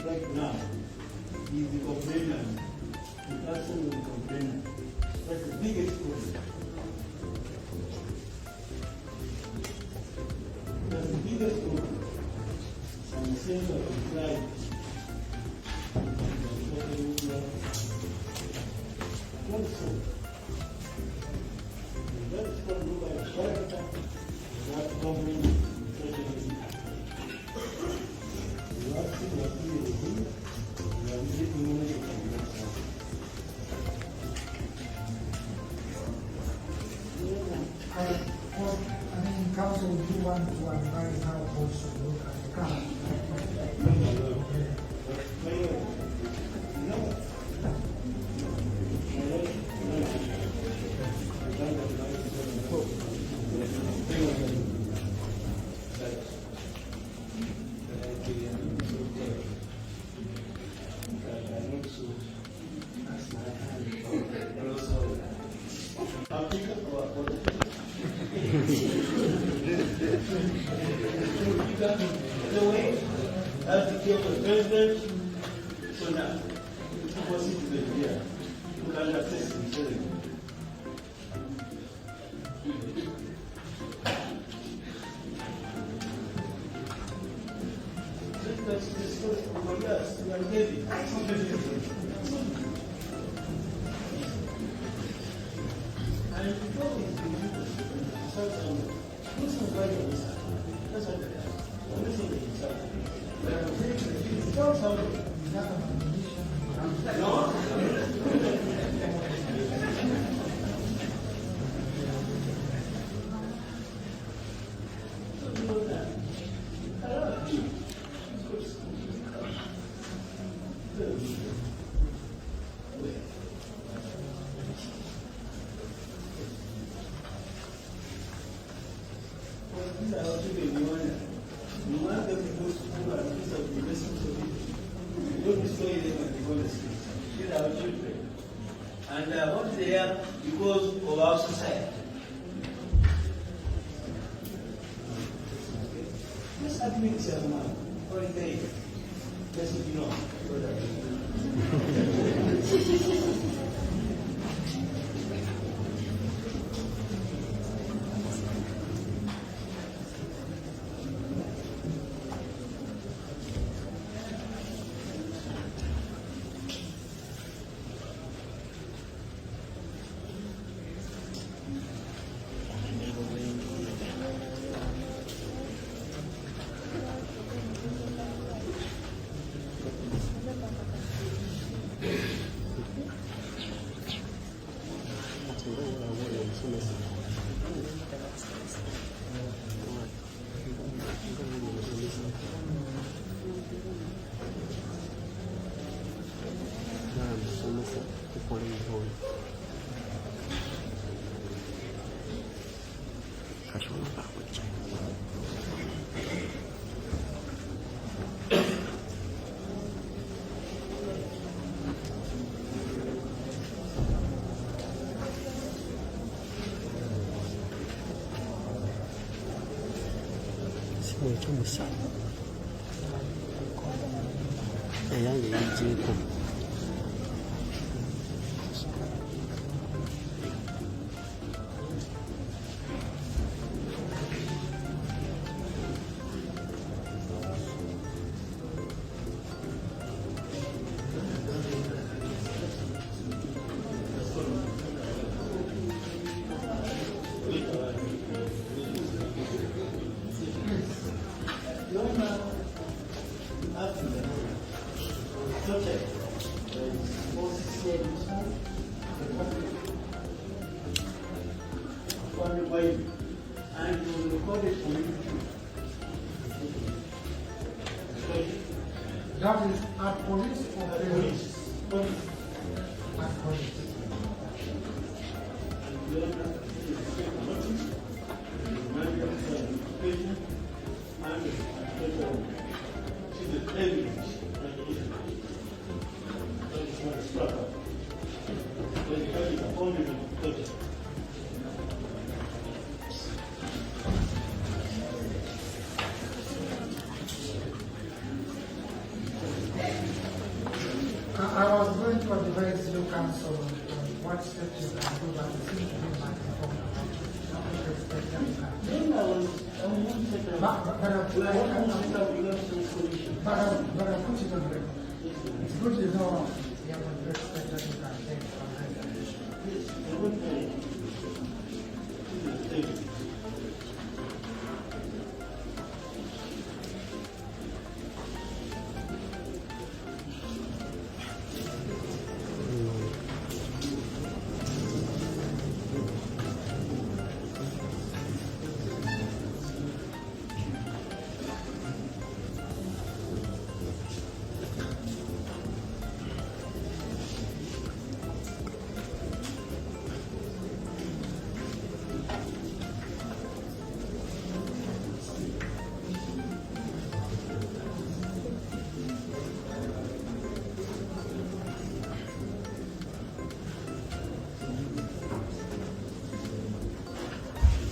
Right now, he's the complainer. The person is the complainer. That's the biggest problem. That's the biggest problem. And the sense of pride. Also, that is called by a character that government treasury. You are seeing what you do, you are making money from yourself. I think council do want to advise how also look at the car. The way, as the case of president, so now, it's possible to be here. You can access the children. That's the story of us. We are heavy. And before we do something, who's the right of this? That's what it is. And once they are because of our society. Just admit yourself now, or a day. That's what you know. 왜这么小？哎呀，也已经够。And you record it on YouTube. That is at police or Police. at police. I was going to advise you, council, on what steps you can do, but it seems to be my performance. But I put it on record. It's good to know you have a respect that you can take from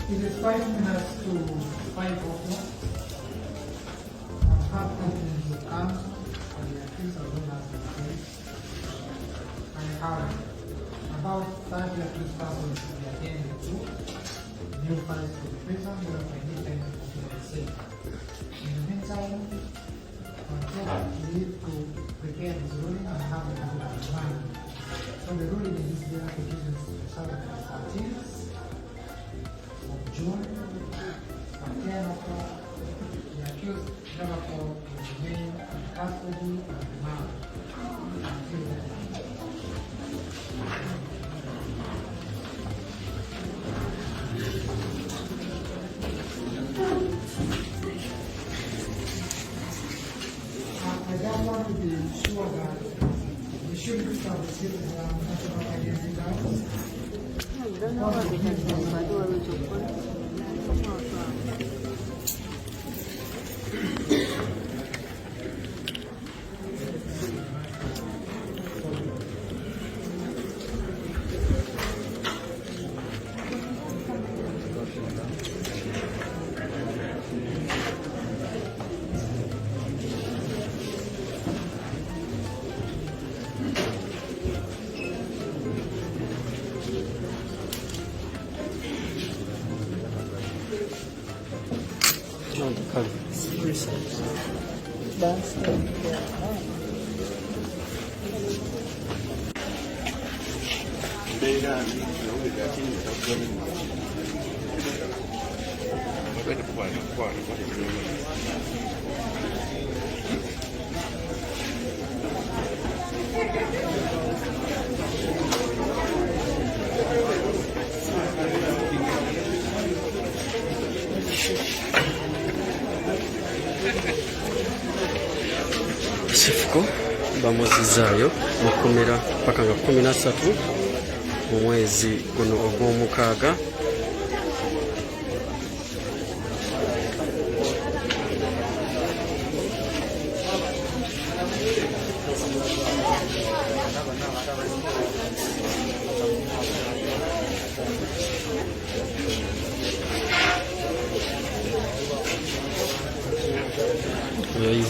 It is 5 minutes to 5 o'clock. I'm confident you come and the accused are going to be I have about 30 accused persons to be attended to. New files to the prison where I need them to be safe. In the meantime, I'm leave to prepare this ruling and have it in mind. So the ruling is the applications to serve as 13th. June, at 10 o'clock, the accused therefore will remain in custody and remand until then. I don't want to be sure that we shouldn't start the citizens national identity cards. I don't know what we can do, but what we do. Sifuko bamuzizaayo mukomera paka nga 13 mu mwezi guno ogw'omukaaga.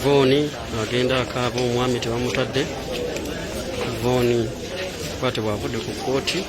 Ivoni agenda akaaba omwami tebamutadde. Ivoni kwatibwa avudde ku kkooti.